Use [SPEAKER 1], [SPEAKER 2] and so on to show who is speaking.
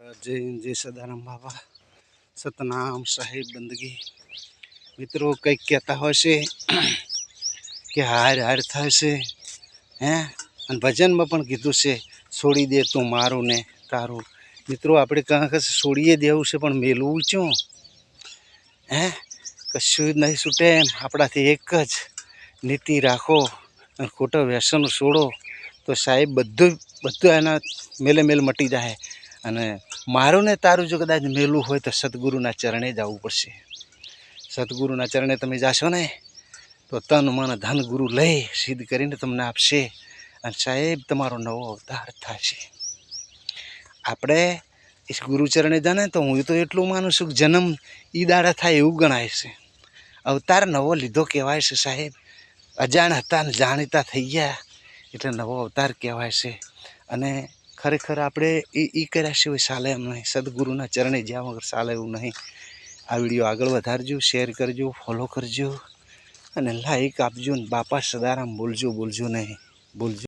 [SPEAKER 1] जय जय सदाराम बाबा सतनाम साहेब बंदगी मित्रों કંઈક કહેતા હોય છે કે હાર હાર થાય છે હે અને ભજનમાં પણ કીધું છે છોડી દે તું મારું ને તારું મિત્રો આપણે કાંક છોડીએ દેવું છે પણ મેલવું શું હે કશું જ નહીં છૂટે એમ આપણાથી એક જ નીતિ રાખો અને ખોટા વ્યસનો છોડો તો સાહેબ બધું એના મેલે મેલ મટી જાય અને મારું ને તારું જો કદાચ મેલું હોય તો સદગુરુના ચરણે જવું પડશે સદગુરુના ચરણે તમે જાશો ને તો તન મન ધન ગુરુ લઈ સિદ્ધ કરીને તમને આપશે અને સાહેબ તમારો નવો અવતાર થશે આપણે इस गुरुचरणे जाने तो हूँ तो एटलू मानु छूं जन्म ई दाड़ा थाय एवुं गणाय छे अवतार नवो लीधो कहेवाय छे साहेब अजाण हता ने जाणीता थई गया एटले नवो अवतार कहेवाय छे अने खरेखर आपणे ई कर्या सिवाय चाले एम नहीं सदगुरुना चरणे ज्या वगर चाले एवुं नहीं आ विडियो आगळ वधारजो शेर करजो फॉलो करजो अने लाइक आपजो ने बापा सदाराम बोलजो नहीं बोलजो।